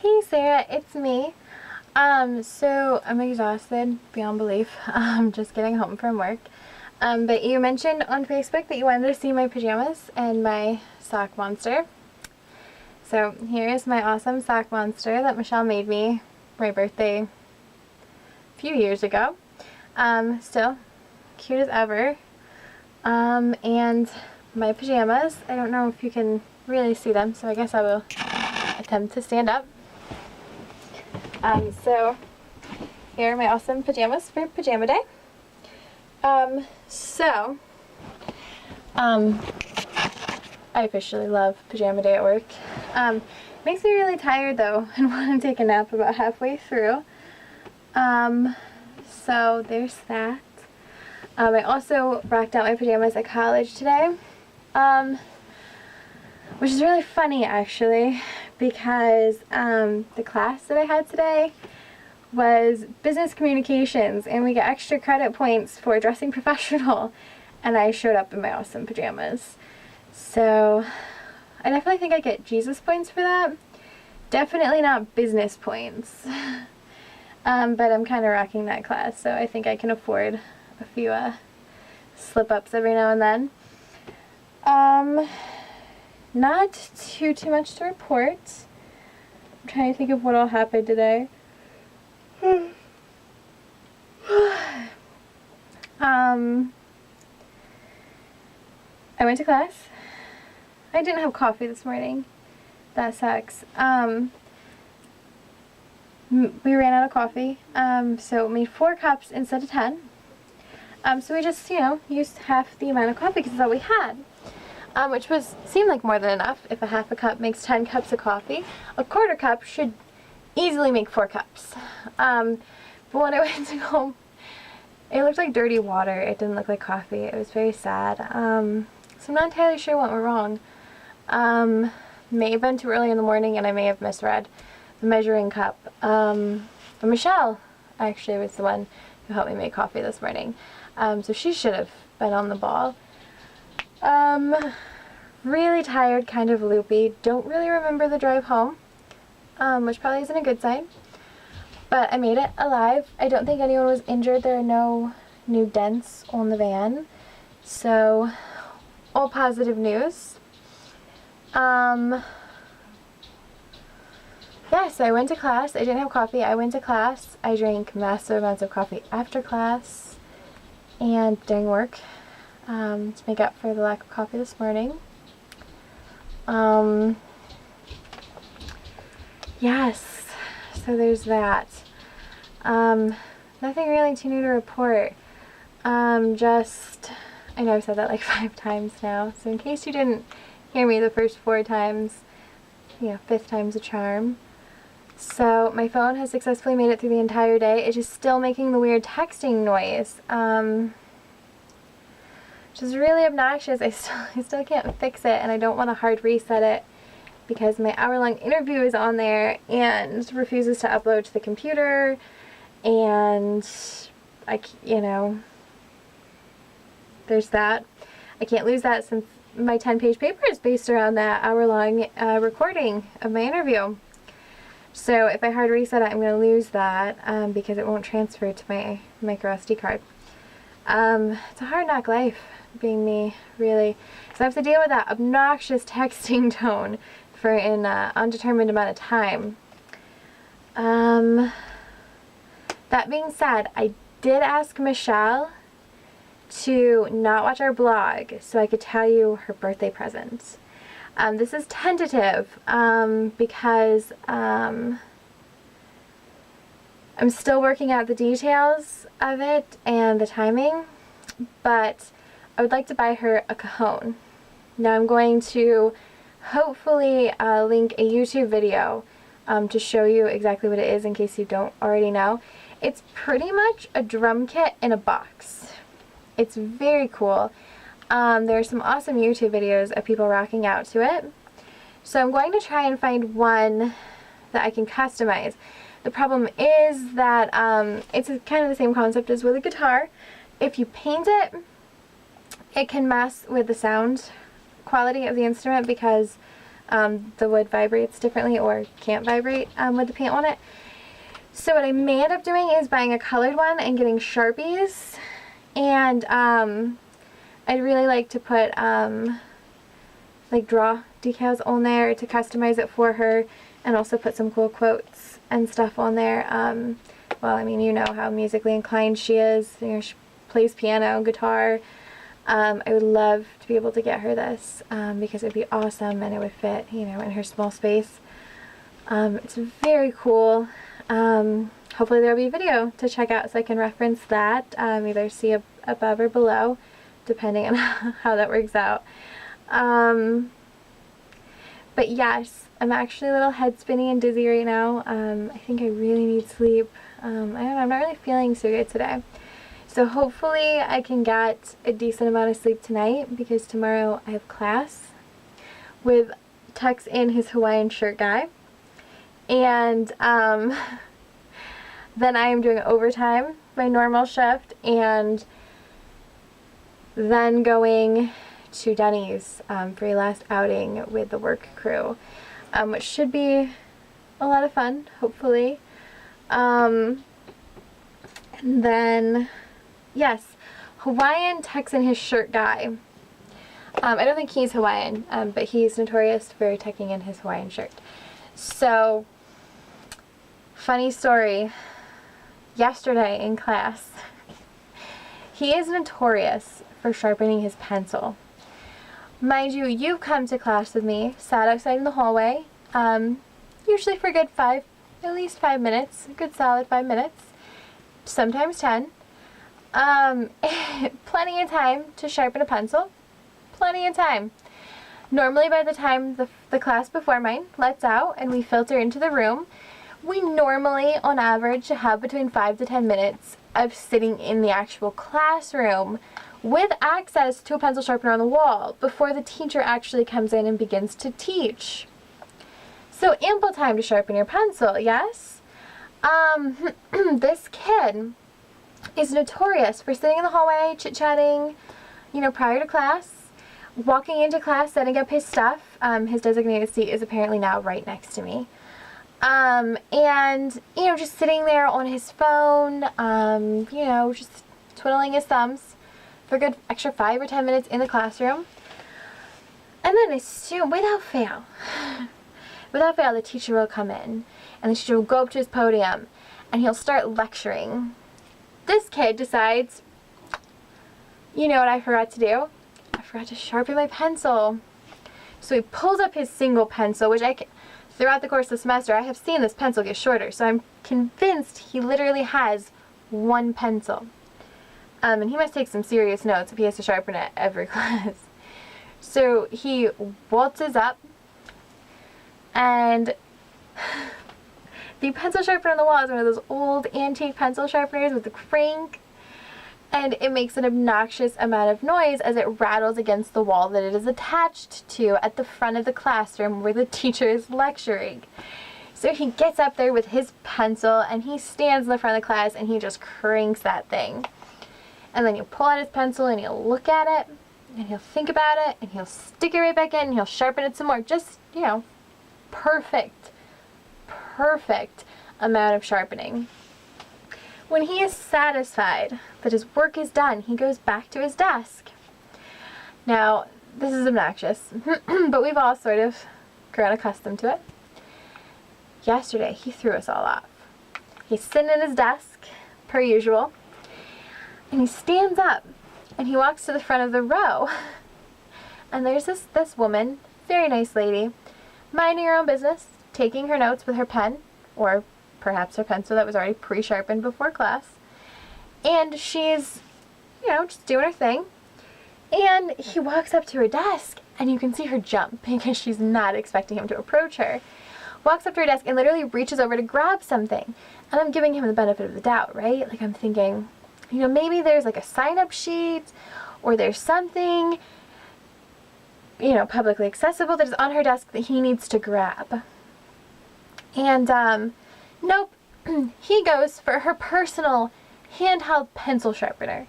Hey Sarah, it's me. So I'm exhausted beyond belief. Just getting home from work. But you mentioned on Facebook that you wanted to see my pajamas and my sock monster. So here is my awesome sock monster that Michelle made me for my birthday a few years ago. Still cute as ever. And my pajamas, I don't know if you can really see them, so I guess I will attempt to stand up. So here are my awesome pajamas for pajama day. I officially love pajama day at work. Makes me really tired though and want to take a nap about halfway through. So there's that. I also rocked out my pajamas at college today, which is really funny actually, because the class that I had today was business communications, and we get extra credit points for dressing professional, and I showed up in my awesome pajamas. So I definitely think I get Jesus points for that. Definitely not business points. But I'm kind of rocking that class, so I think I can afford a few slip-ups every now and then. Not too much to report. I'm trying to think of what all happened today. I went to class. I didn't have coffee this morning. That sucks. We ran out of coffee, so we made 4 cups instead of 10. So we just, used half the amount of coffee because that's all we had. Which seemed like more than enough. If a half a cup makes 10 cups of coffee, a quarter cup should easily make 4 cups. But when I went to go, it looked like dirty water. It didn't look like coffee. It was very sad. So I'm not entirely sure what went wrong. May have been too early in the morning, and I may have misread the measuring cup. But Michelle actually was the one who helped me make coffee this morning. So she should have been on the ball. Really tired, kind of loopy. Don't really remember the drive home, which probably isn't a good sign. But I made it alive. I don't think anyone was injured. There are no new dents on the van. So, all positive news. Yes, I went to class. I didn't have coffee. I went to class. I drank massive amounts of coffee after class and during work to make up for the lack of coffee this morning. Yes, so there's that. Nothing really too new to report. I know I've said that like 5 times now, so in case you didn't hear me the first 4 times, 5th time's a charm. So my phone has successfully made it through the entire day. It's just still making the weird texting noise, which is really obnoxious. I still can't fix it, and I don't want to hard reset it because my hour-long interview is on there and refuses to upload to the computer, and there's that. I can't lose that since my 10-page paper is based around that hour-long recording of my interview. So if I hard reset it, I'm going to lose that because it won't transfer to my micro SD card. It's a hard knock life being me, really. So I have to deal with that obnoxious texting tone for an undetermined amount of time. That being said, I did ask Michelle to not watch our blog so I could tell you her birthday present. This is tentative because I'm still working out the details of it and the timing, but I would like to buy her a cajon. Now I'm going to hopefully link a YouTube video to show you exactly what it is in case you don't already know. It's pretty much a drum kit in a box. It's very cool. There are some awesome YouTube videos of people rocking out to it. So I'm going to try and find one that I can customize. The problem is that it's kind of the same concept as with a guitar. If you paint it, it can mess with the sound quality of the instrument because The wood vibrates differently or can't vibrate with the paint on it. So what I may end up doing is buying a colored one and getting Sharpies. And I'd really like to put like draw decals on there to customize it for her, and also put some cool quotes and stuff on there. Well, I mean, you know how musically inclined she is. You know, she plays piano, guitar. I would love to be able to get her this because it would be awesome and it would fit, you know, in her small space. It's very cool. Hopefully there will be a video to check out so I can reference that, either see above or below, depending on how that works out. But yes, I'm actually a little head spinny and dizzy right now. I think I really need sleep. I don't know, I'm not really feeling so good today. So hopefully I can get a decent amount of sleep tonight, because tomorrow I have class with Tex and his Hawaiian shirt guy. And then I am doing overtime, my normal shift, and then going to Denny's for a last outing with the work crew, which should be a lot of fun, hopefully. And then, yes, Hawaiian Tex and his shirt guy. I don't think he's Hawaiian, but he's notorious for tucking in his Hawaiian shirt. So, funny story, yesterday in class, he is notorious for sharpening his pencil. Mind you, you've come to class with me, sat outside in the hallway, usually for a good at least 5 minutes, a good solid 5 minutes, sometimes 10. Plenty of time to sharpen a pencil, plenty of time. Normally by the time the class before mine lets out and we filter into the room, we normally, on average, have between 5 to 10 minutes of sitting in the actual classroom with access to a pencil sharpener on the wall before the teacher actually comes in and begins to teach. So ample time to sharpen your pencil, yes? This kid is notorious for sitting in the hallway, chit-chatting, you know, prior to class, walking into class, setting up his stuff. His designated seat is apparently now right next to me. And, you know, just sitting there on his phone, you know, just twiddling his thumbs for a good extra 5 or 10 minutes in the classroom. And then as soon, without fail, the teacher will come in, and the teacher will go up to his podium, and he'll start lecturing. This kid decides, you know what I forgot to do? I forgot to sharpen my pencil. So he pulls up his single pencil, which throughout the course of the semester, I have seen this pencil get shorter, so I'm convinced he literally has one pencil. And he must take some serious notes if he has to sharpen it every class. So he waltzes up, and the pencil sharpener on the wall is one of those old antique pencil sharpeners with the crank, and it makes an obnoxious amount of noise as it rattles against the wall that it is attached to at the front of the classroom where the teacher is lecturing. So he gets up there with his pencil, and he stands in the front of the class, and he just cranks that thing. And then he'll pull out his pencil, and he'll look at it, and he'll think about it, and he'll stick it right back in, and he'll sharpen it some more. Just, you know, perfect amount of sharpening. When he is satisfied that his work is done, he goes back to his desk. Now, this is obnoxious, but we've all sort of grown accustomed to it. Yesterday, he threw us all off. He's sitting at his desk, per usual, and he stands up, and he walks to the front of the row, and there's this woman, very nice lady, minding her own business, taking her notes with her pen, or perhaps her pencil that was already pre-sharpened before class, and she's, you know, just doing her thing, and he walks up to her desk, and you can see her jump because she's not expecting him to approach her. Walks up to her desk and literally reaches over to grab something, and I'm giving him the benefit of the doubt, right? Like, I'm thinking, you know, maybe there's like a sign-up sheet, or there's something, you know, publicly accessible that is on her desk that he needs to grab. And, nope, he goes for her personal handheld pencil sharpener.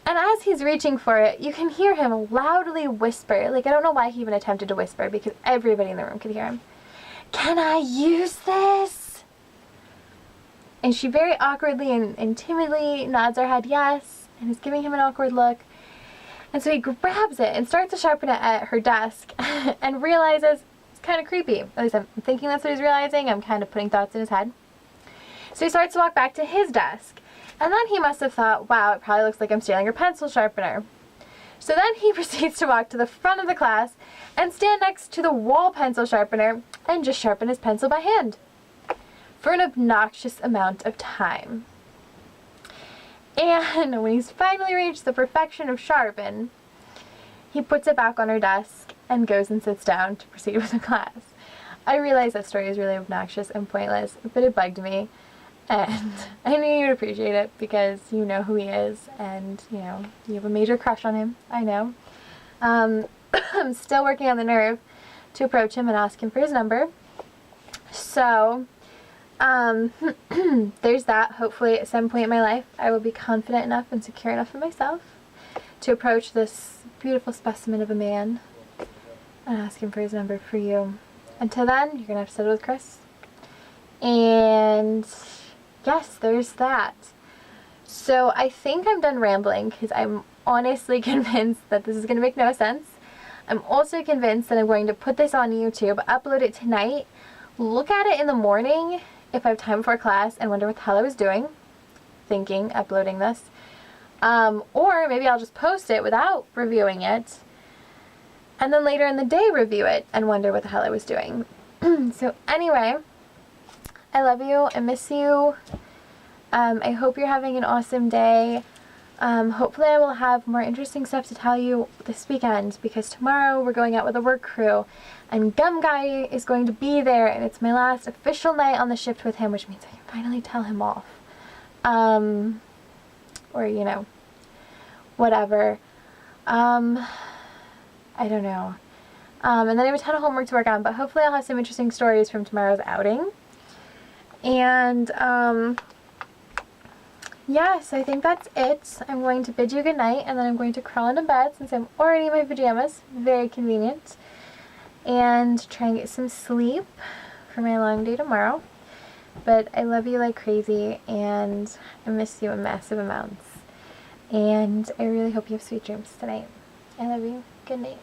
And as he's reaching for it, you can hear him loudly whisper. Like, I don't know why he even attempted to whisper, because everybody in the room could hear him. "Can I use this?" And she very awkwardly and timidly nods her head yes, and is giving him an awkward look. And so he grabs it and starts to sharpen it at her desk and realizes it's kind of creepy. At least I'm thinking that's what he's realizing. I'm kind of putting thoughts in his head. So he starts to walk back to his desk. And then he must have thought, wow, it probably looks like I'm stealing her pencil sharpener. So then he proceeds to walk to the front of the class and stand next to the wall pencil sharpener and just sharpen his pencil by hand for an obnoxious amount of time. And when he's finally reached the perfection of sharpen, he puts it back on her desk and goes and sits down to proceed with the class. I realize that story is really obnoxious and pointless, but it bugged me. And I knew you'd appreciate it because you know who he is and, you know, you have a major crush on him. I know. I'm still working on the nerve to approach him and ask him for his number. So, there's that. Hopefully at some point in my life I will be confident enough and secure enough in myself to approach this beautiful specimen of a man and ask him for his number for you. Until then, you're going to have to settle with Chris. And yes, there's that. So I think I'm done rambling because I'm honestly convinced that this is going to make no sense. I'm also convinced that I'm going to put this on YouTube, upload it tonight, look at it in the morning if I have time before class and wonder what the hell I was doing, thinking, uploading this. Or maybe I'll just post it without reviewing it, and then later in the day review it and wonder what the hell I was doing. So anyway, I love you. I miss you. I hope you're having an awesome day. Hopefully I will have more interesting stuff to tell you this weekend, because tomorrow we're going out with a work crew and Gum Guy is going to be there, and it's my last official night on the shift with him, which means I can finally tell him off. Or, you know, whatever. I don't know. And then I have a ton of homework to work on, but hopefully I'll have some interesting stories from tomorrow's outing. And, yeah, so I think that's it. I'm going to bid you good night, and then I'm going to crawl into bed since I'm already in my pajamas. Very convenient. And try and get some sleep for my long day tomorrow. But I love you like crazy, and I miss you in massive amounts. And I really hope you have sweet dreams tonight. I love you. Good night.